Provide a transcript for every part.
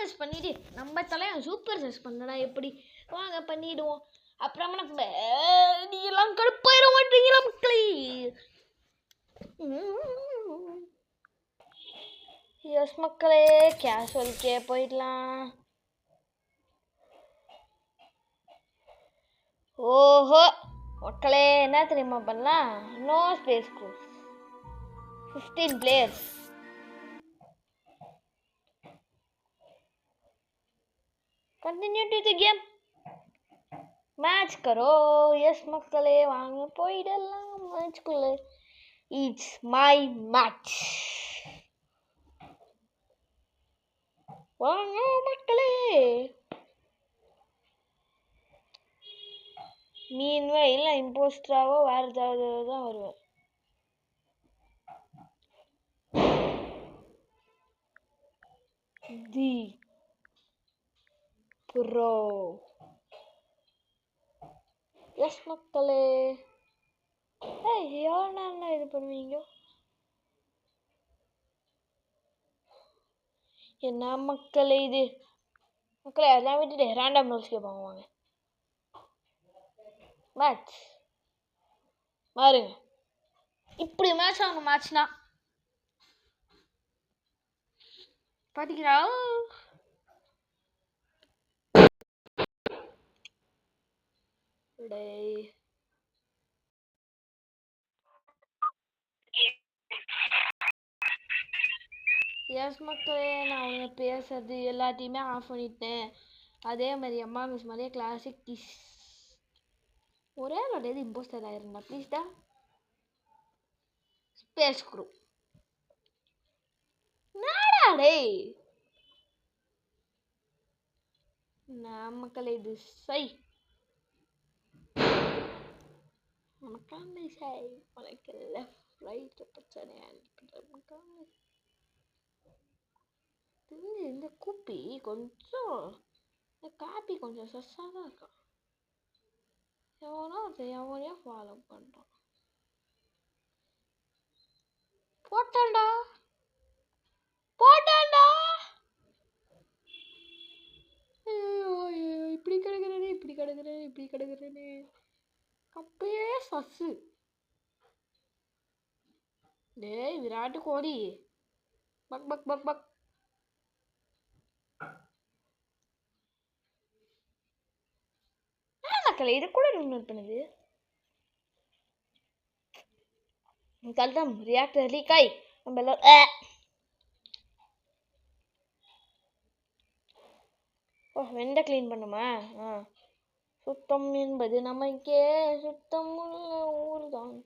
Search பண்ணிட்டு நம்ம தலையன் super search பண்ணடா எப்படி வாங்க பண்ணிடுவோம். அப்புறமா நம்ம நீங்களாம் கடுப்பாயிர மாட்டீங்களா மக்களே? எஸ் மக்களே, கேஷுவல்கே போயிடலாம். ஓஹோ மக்களே, என்ன தெரியுமா பண்ணலாம்? No space crews 15 players. Continue to the game match करो. यस மக்களே, வாங்க போயிடலாம் மேட்ச்க்குள்ள. It's my match. வாங்க மக்களே. மீன்வைல் இம்போஸ்டராவோ வேற ஏதாவது தான் வருவேன். தி ப்ரோ. எஸ் மக்களே. எவ்வளோ இது பண்ணுவீங்க? என்ன மக்களே இது? மக்களே அதெல்லாம் விட்டுட்டு ரேண்டம் ரூல்ஸ் கேட்பாங்க. வாங்க மேட்ச் பாருங்க. இப்படி மேட்ச் ஆகணும். மேட்ச்னா பாத்தீங்களா? எஸ் மக்களே, நான் அவங்க பேசுறது எல்லாத்தையுமே ஆஃப் பண்ணிட்டேன். அதே மாதிரி அம்மா மிஸ் மாதிரியே கிளாசிக் கிஸ். ஒரே ஒரு இம்போஸ்டர் ஆயிருந்தா ப்ளீஸ் டா. ஸ்பேஸ் க்ரூ நாடா டேய். நான் மக்களே இது சை நமக்கான சை உனக்கு லெஃப்ட் ரைட் பிரச்சனையா இருக்கு. இந்த குப்பி கொஞ்சம் காப்பி கொஞ்சம் சஸ்ஸாக தான் இருக்கான். எவனையோ ஃபாலோ பண்ணுறான். போட்டான்டா போட்டான்டா. இப்படி கிடக்குறேனே இப்படி கிடக்குறேனே இப்படி கிடக்குறேனே. அப்பயே சஸ்ஸு. டேய் Virat Kohli buck buck buck buck. மக்களே இது கூட நோட் பண்ணுது. கல்டம் ரியாக்டர் லீக் ஆகி நம்ம எல்லாம் வெண்டை கிளீன் பண்ணுமா? சுத்தம் என்பது நமக்கே சுத்தம் உள்ள ஊர் தான்.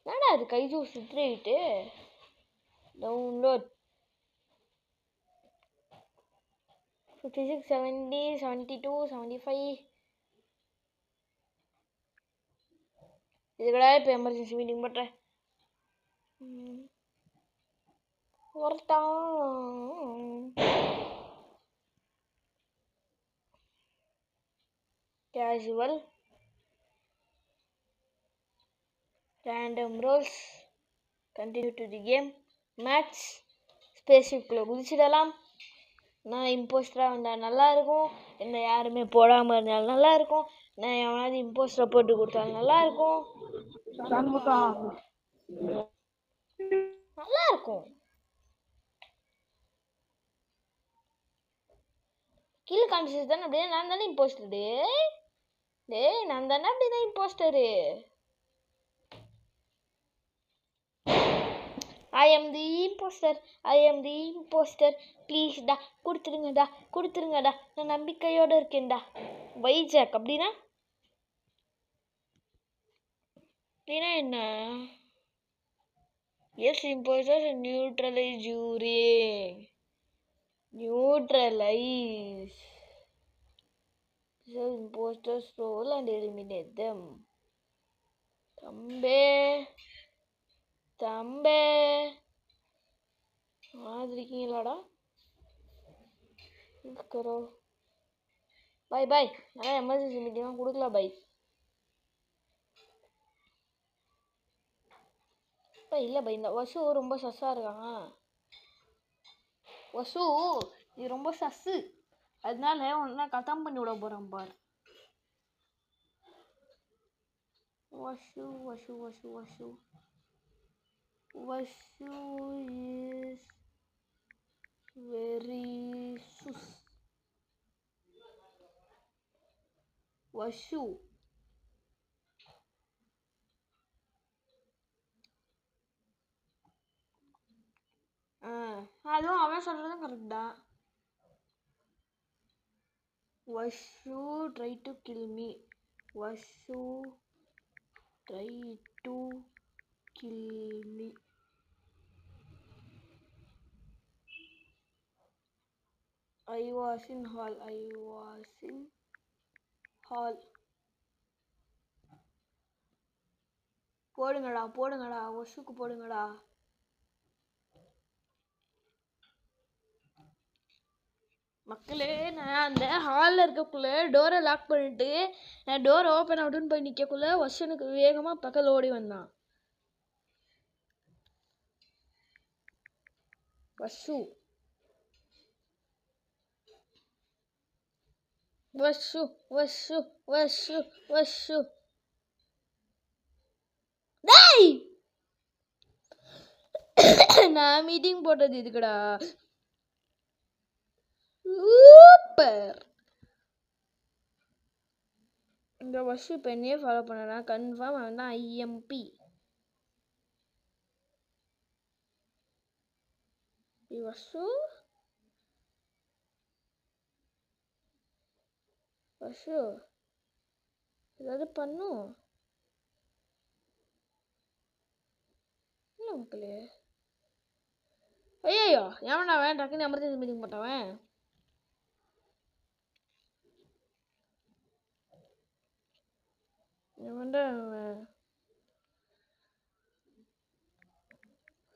என்னடா அது கைஜூ சுற்றிட்டு டவுன்லோட் 56 70 72 75. இதுக்கடா இப்போ எமர்ஜென்சி மீட்டிங் பண்ணுறேன். ஒருத்தான் casual random roles continue to the game match. ஸ்பேஸ்ஷிப்பில் குதிச்சிடலாம். நான் இம்போஸ்டராக வந்தால் நல்லாயிருக்கும். என்ன யாருமே போடாமல் இருந்தாலும் நல்லாயிருக்கும். நான் எவனாவது இம்போஸ்டரை போட்டு கொடுத்தாலும் நல்லாயிருக்கும். நல்லாயிருக்கும். கீழே காமிச்சது தானே அப்படியே. நான் தானே இம்போஸ்டர். டேய் நான் தானே அப்படிதான் இம்போஸ்டரு. I am the impostor. ப்ளீஸ்டா கொடுத்துருங்கடா. நான் நம்பிக்கையோடு இருக்கேன்டா. வைஜாக் அப்படின்னா என்ன? எஸ் இம்போஸ்டர் நியூட்ரலைஸ் யூரிங். Neutralize the imposter's role and eliminate them. தம்பே இருக்கீங்களாடா? கரோ பாய். அதான் எமர்ஜென்சி மீட்டிங்லாம் கொடுக்கலாம் பாய். இல்லை பாய் இந்த வசு ரொம்ப சஸ்ஸாக இருக்கான். வசு நீ ரொம்ப சஸ்ஸு, அதனால உன்னை கத்தம் பண்ணி விட போகிறேன் பார். Vasu Vasu Vasu Vasu Vasu is very sus. Vasu அதுவும் அவன் சொல்கிறதும் கரெக்ட் தான். Vasu try to kill me. Vasu try to kill me. I was in hall. I was in hall. போடுங்கடா போடுங்கடா, வசுக்கு போடுங்கடா. மக்களே, நான் அந்த ஹாலில் இருக்கக்குள்ளே டோரை லாக் பண்ணிட்டு நான் டோரை ஓப்பன் ஆகுதுன்னு போய் நிற்கக்குள்ள வசனுக்கு வேகமாக பக்கத்தில் ஓடி வந்தான். வசு வசு வசு வசு வசு டேய், நான் மீட்டிங் போட்டது இதுக்குடா. சூப்பர். இந்த வசு இப்போ என்னையே ஃபாலோ பண்ணனா கன்ஃபார்ம் அவன் தான் ஐஎம்பி. வசு வசு ஏதாவது பண்ணும் இல்லை மக்களே. ஐயோ ஏன்டா அவன் டக்குன்னு எமர்ஜென்சி மீட்டிங் போட்டவன்.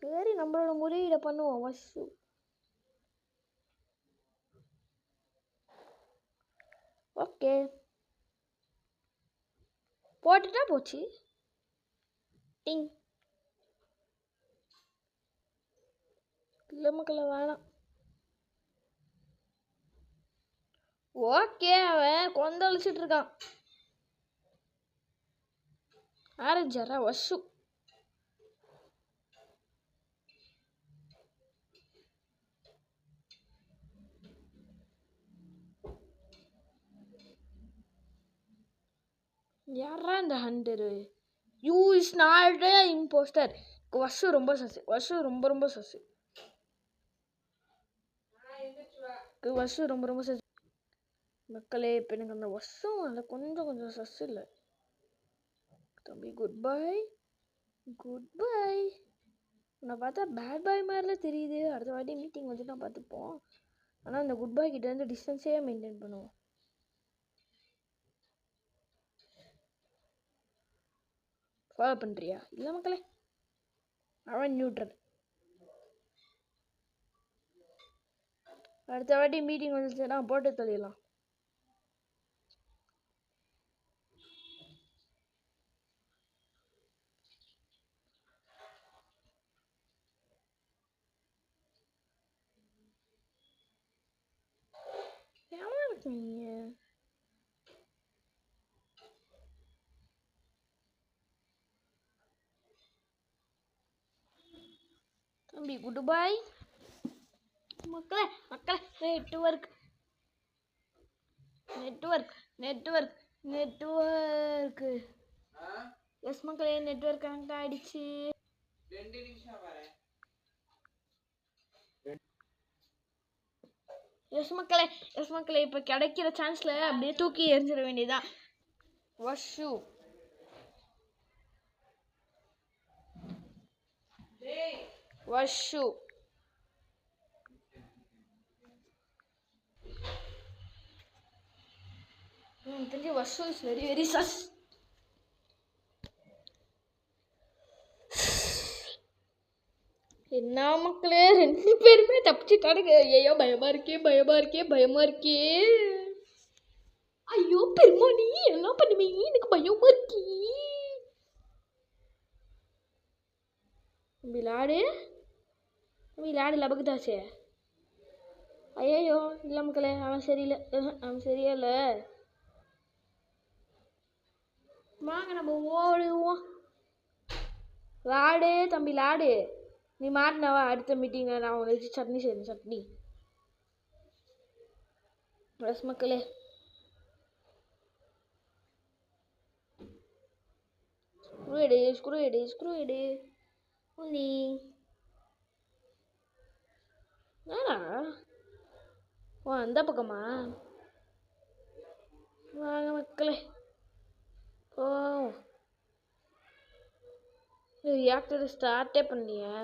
சரி, நம்மளோட முறையீட பண்ணுவோம். வசு ஓகே போட்டுட்டா போச்சு. டிங் இல்லை மக்களை வேணாம். ஓகே, அவன் கொந்தளிச்சிட்டு இருக்கான். ஆரஞ்சாரா வசு. யாரா இந்த hunter? You is not impostor. Vasu ரொம்ப சசு. வசு ரொம்ப ரொம்ப சசு. வசு ரொம்ப ரொம்ப சசு. மக்களே, இப்போ எனக்கு அந்த வசம் அதில் கொஞ்சம் கொஞ்சம் சசு இல்லை தம்பி. Good bye good bye. உன்னை பார்த்தா பேட் பாய் மாதிரிலாம் தெரியுது. அடுத்த வாட்டி மீட்டிங் வந்து நான் பார்த்துப்போம். ஆனால் அந்த குட் பாய் கிட்டேருந்து டிஸ்டன்ஸே மெயின்டைன் பண்ணுவோம். ஃபாலோ பண்ணுறியா? இல்லை மக்களே, அவன் நியூட்ரல். அடுத்த வாட்டி மீட்டிங் வந்துச்சுன்னா போட்டு தள்ளிடலாம். ஏமா இருக்கீங்க தம்பி? குட் பாய் மக்களே. மக்களே, network network network network. Yes மக்களே, நெட்வொர்க் கனெக்ட் ஆயிடுச்சு. 2 நிமிஷம் வரேன். எஸ் மக்களே, எஸ் மக்களே, இப்போ கிடைக்கிற சான்ஸ்ல அப்படியே தூக்கி எரிஞ்சிட வேண்டியதான். வசு வசு தெரிஞ்சு வசு இஸ் வெரி வெரி சஸ். என்ன மக்களே, 2 பேருமே தப்பிச்சுட்டானுங்க. ஐயோ பயமா இருக்கே பயமா இருக்கே பயமா இருக்கே. ஐயோ பெருமா, நீ எல்லாம் பண்ணுவீங்க, எனக்கு பயமா இருக்கே. விளாடு விளாடு லபக்குதாச்சே. ஐயோ இல்லை மக்களே, அவன் சரியில்லை. அவன் சரியா இல்லை. வாங்க நம்ம ஓடுவோம். லாடு தம்பி லாடு, நீ மாட்டினவா அடுத்த மீட்டிங்கில் நான் உனக்கு சட்னி செய்யணும். சட்னி ரஸ் மக்களே. ஸ்க்ரூ எடு நீ ஏடா ஓ அந்த பக்கமா? வாங்க மக்களே ஓ ரியாக்டர் ஸ்டார்ட்டே பண்ணியா?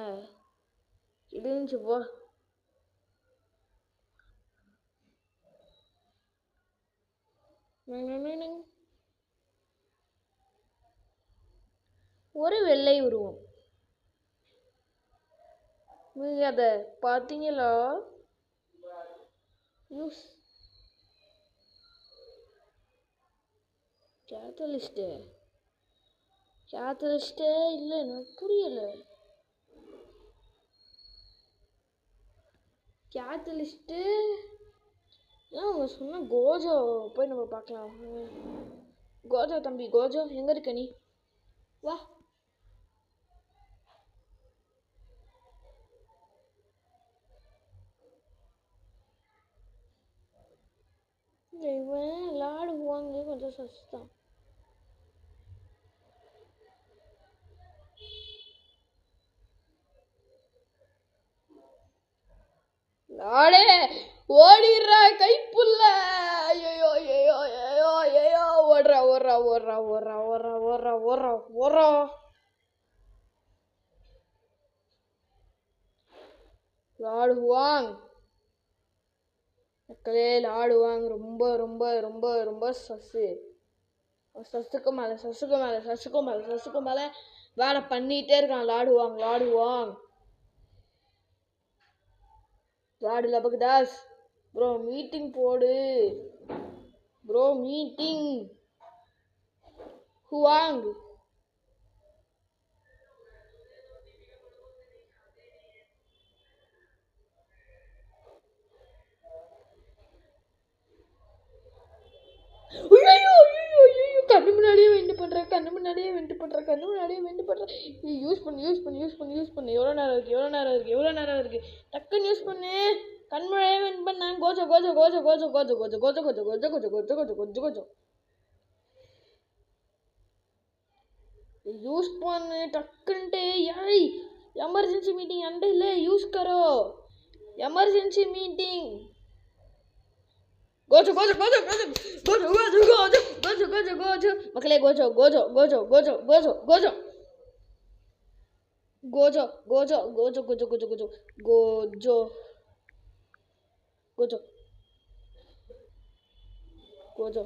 இருந்துச்சு போ. ஒரு வெள்ளை உருவம், நீங்க அத பாத்தீங்களா? யூஸ் கேட்டலிஸ்ட் இல்லை, எனக்கு புரியல. கேட்டலிஸ்ட்டு அவங்க சொன்ன கோஜோ போய் நம்ம பார்க்கலாம். கோஜோ தம்பி, கோஜோ எங்க இருக்க நீ? வா. இவன் விளாடுவாங்க கொஞ்சம் சஸ்தான். லாடே ஓடிடுறா கைப்புள்ள. ஐயோ ஐயோ ஐயோ ஐயோ ஓடுறா ஓடுறா ஓடுறா ஓடுறா ஓடுறா ஓடுறா ஓடுறா ஓடுறா. லாடுவாங் மக்களே, லாடுவாங்க ரொம்ப ரொம்ப ரொம்ப ரொம்ப சசு. சசுக்கு மேலே சசுக்கு மேலே சசுக்கு மேலே சசுக்கு மேலே வேலை பண்ணிட்டே இருக்கான். லாடுவாங் லாடுவாங் லாடு லபக்தாஸ் ப்ரோ மீட்டிங் போடு ப்ரோ, மீட்டிங் ஹுவாங். கண்ணு முன்னாடியே வெண்டு பண்றேன், கண்ணு முன்னாடியே வெண்டு பண்றேன், கண்ணு முன்னாடியே வெண்டு பண்றேன். யூஸ் பண்ணு யூஸ் பண்ணு யூஸ் பண்ணு யூஸ் பண்ணு. எவ்வளோ நேரம் இருக்கு, எவ்வளோ நேரம் இருக்கு, எவ்வளோ நேரம் இருக்கு? டக்குன்னு யூஸ் பண்ணு. கண் முன்னாடியே வெண்ட் பண்ணேன். Gojo Gojo Gojo Gojo Gojo Gojo Gojo Gojo Gojo Gojo Gojo Gojo Gojo Gojo. Use பண்ணு டக்குன்ட்டு. யாய் எமர்ஜென்சி மீட்டிங் अंडे ले यूज करो, emergency meeting. Gojo Gojo Gojo Gojo Gojo Gojo Gojo Gojo Gojo Gojo மக்களே, Gojo Gojo Gojo Gojo Gojo Gojo Gojo Gojo Gojo Gojo Gojo Gojo Gojo Gojo Gojo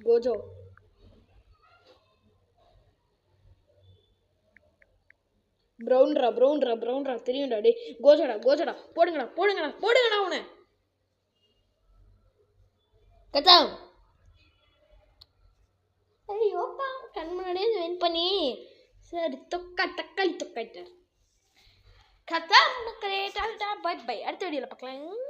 Gojo ப்ரௌன்ரா ப்ரௌன்ரா ப்ரௌன்ரா தெரியும்டா. டே கோஜோடா கோஜோடா போடுங்கடா போடுங்கடா போடுங்கடா அவனை. கத்தாம். ஐயோப்பா கண் முன்னாடியே வெயிட் பண்ணி சரி தக்காளி தொக்காயிட்டார். கத்தாம் மக்களே, டாடா பை பை. அடுத்த வீடியோவில் பார்க்கலாம்.